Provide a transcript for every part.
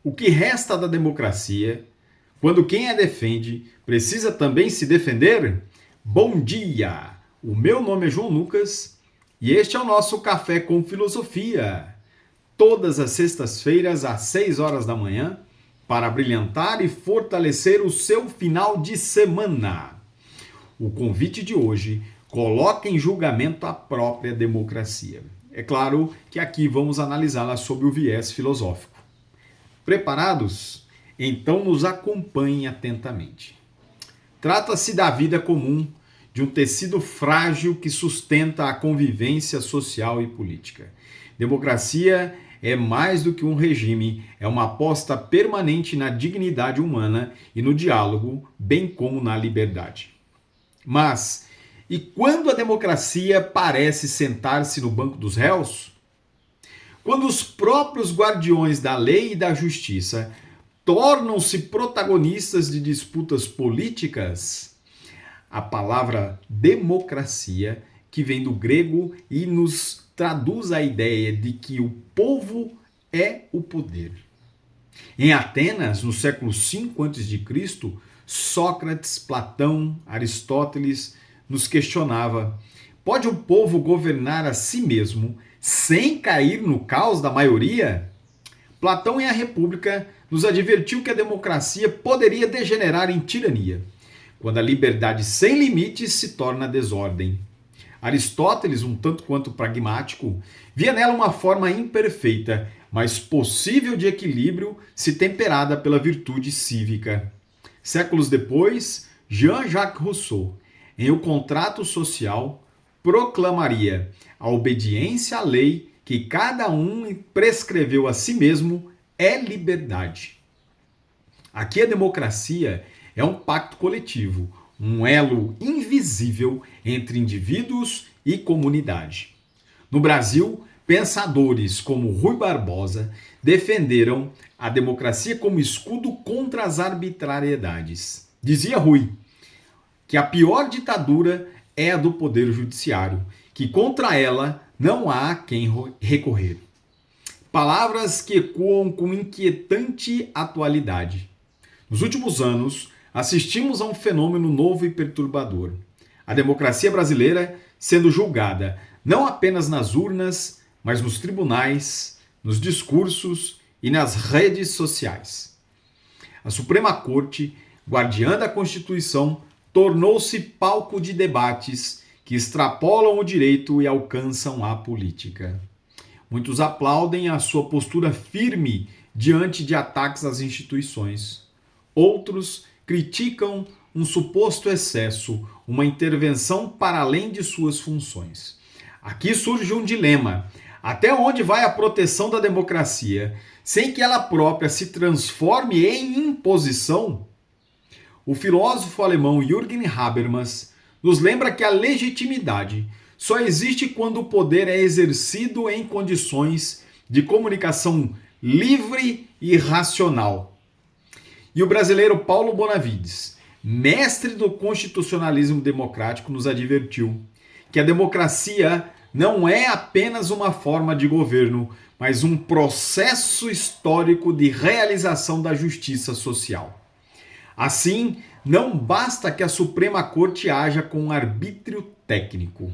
O que resta da democracia, quando quem a defende precisa também se defender? Bom dia! O meu nome é João Lucas e este é o nosso Café com Filosofia. Todas as sextas-feiras às 6 horas da manhã, para brilhantar e fortalecer o seu final de semana. O convite de hoje coloca em julgamento a própria democracia. É claro que aqui vamos analisá-la sob o viés filosófico. Preparados? Então nos acompanhem atentamente. Trata-se da vida comum, de um tecido frágil que sustenta a convivência social e política. Democracia é mais do que um regime, é uma aposta permanente na dignidade humana e no diálogo, bem como na liberdade. Mas, e quando a democracia parece sentar-se no banco dos réus? Quando os próprios guardiões da lei e da justiça tornam-se protagonistas de disputas políticas? A palavra democracia, que vem do grego e nos traduz a ideia de que o povo é o poder. Em Atenas, no século V a.C., Sócrates, Platão, Aristóteles nos questionava: pode o povo governar a si mesmo sem cair no caos da maioria? Platão, em A República, nos advertiu que a democracia poderia degenerar em tirania, quando a liberdade sem limites se torna desordem. Aristóteles, um tanto quanto pragmático, via nela uma forma imperfeita, mas possível de equilíbrio se temperada pela virtude cívica. Séculos depois, Jean-Jacques Rousseau, em O Contrato Social, proclamaria a obediência à lei que cada um prescreveu a si mesmo é liberdade. Aqui a democracia é um pacto coletivo, um elo invisível entre indivíduos e comunidade. No Brasil, pensadores como Rui Barbosa defenderam a democracia como escudo contra as arbitrariedades. Dizia Rui que a pior ditadura é a do poder judiciário, que contra ela não há quem recorrer. Palavras que ecoam com inquietante atualidade. Nos últimos anos, assistimos a um fenômeno novo e perturbador. A democracia brasileira sendo julgada não apenas nas urnas, mas nos tribunais, nos discursos e nas redes sociais. A Suprema Corte, guardiã da Constituição, tornou-se palco de debates que extrapolam o direito e alcançam a política. Muitos aplaudem a sua postura firme diante de ataques às instituições. Outros criticam um suposto excesso, uma intervenção para além de suas funções. Aqui surge um dilema. Até onde vai a proteção da democracia, sem que ela própria se transforme em imposição? O filósofo alemão Jürgen Habermas nos lembra que a legitimidade só existe quando o poder é exercido em condições de comunicação livre e racional. E o brasileiro Paulo Bonavides, mestre do constitucionalismo democrático, nos advertiu que a democracia não é apenas uma forma de governo, mas um processo histórico de realização da justiça social. Assim, não basta que a Suprema Corte haja com arbítrio técnico.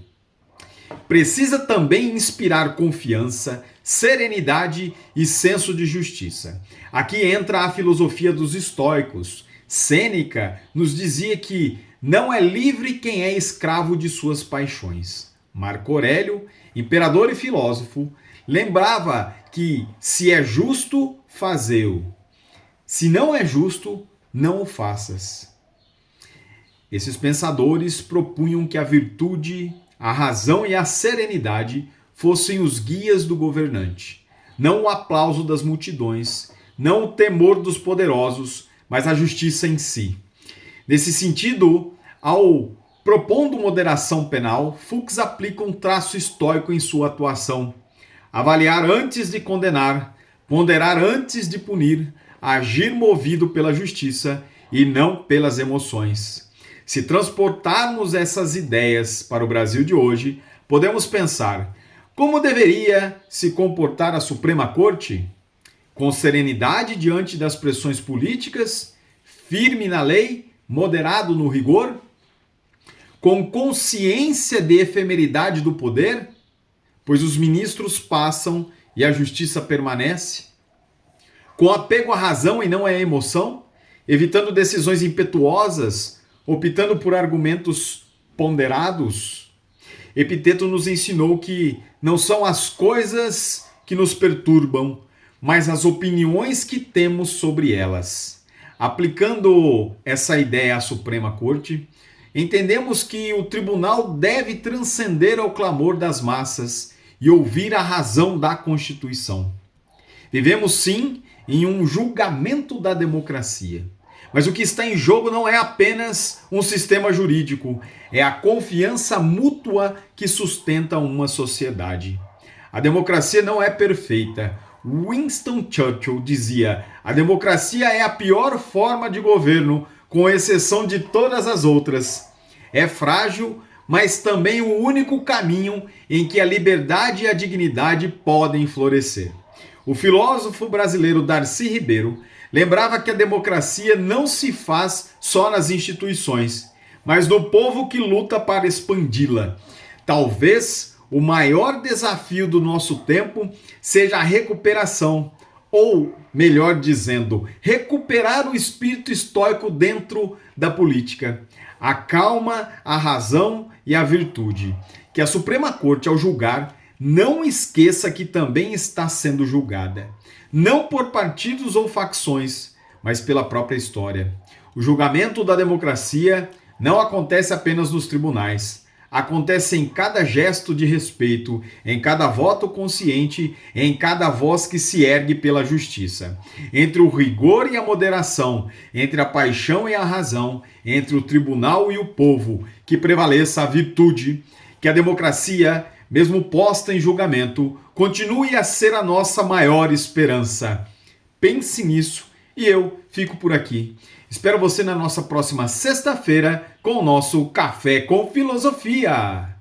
Precisa também inspirar confiança, serenidade e senso de justiça. Aqui entra a filosofia dos estoicos. Sêneca nos dizia que não é livre quem é escravo de suas paixões. Marco Aurélio, imperador e filósofo, lembrava que se é justo, fazê-o. Se não é justo, não o faças. Esses pensadores propunham que a virtude, a razão e a serenidade fossem os guias do governante, não o aplauso das multidões, não o temor dos poderosos, mas a justiça em si. Nesse sentido, ao propondo moderação penal, Fuchs aplica um traço estoico em sua atuação: avaliar antes de condenar, ponderar antes de punir, agir movido pela justiça e não pelas emoções. Se transportarmos essas ideias para o Brasil de hoje, podemos pensar: como deveria se comportar a Suprema Corte? com serenidade diante das pressões políticas, firme na lei, moderado no rigor, com consciência de efemeridade do poder, pois os ministros passam e a justiça permanece, com apego à razão e não à emoção, evitando decisões impetuosas, optando por argumentos ponderados. Epiteto nos ensinou que não são as coisas que nos perturbam, mas as opiniões que temos sobre elas. Aplicando essa ideia à Suprema Corte, entendemos que o tribunal deve transcender ao clamor das massas e ouvir a razão da Constituição. Vivemos, sim, em um julgamento da democracia. Mas o que está em jogo não é apenas um sistema jurídico, é a confiança mútua que sustenta uma sociedade. A democracia não é perfeita. Winston Churchill dizia: a democracia é a pior forma de governo, com exceção de todas as outras. É frágil, mas também o único caminho em que a liberdade e a dignidade podem florescer. O filósofo brasileiro Darcy Ribeiro lembrava que a democracia não se faz só nas instituições, mas no povo que luta para expandi-la. Talvez o maior desafio do nosso tempo seja a recuperação, ou, melhor dizendo, recuperar o espírito estoico dentro da política, a calma, a razão e a virtude. Que a Suprema Corte, ao julgar, não esqueça que também está sendo julgada, não por partidos ou facções, mas pela própria história. O julgamento da democracia não acontece apenas nos tribunais. Acontece em cada gesto de respeito, em cada voto consciente, em cada voz que se ergue pela justiça. Entre o rigor e a moderação, entre a paixão e a razão, entre o tribunal e o povo, que prevaleça a virtude, que a democracia, mesmo posta em julgamento, continue a ser a nossa maior esperança. Pense nisso e eu fico por aqui. Espero você na nossa próxima sexta-feira com o nosso Café com Filosofia.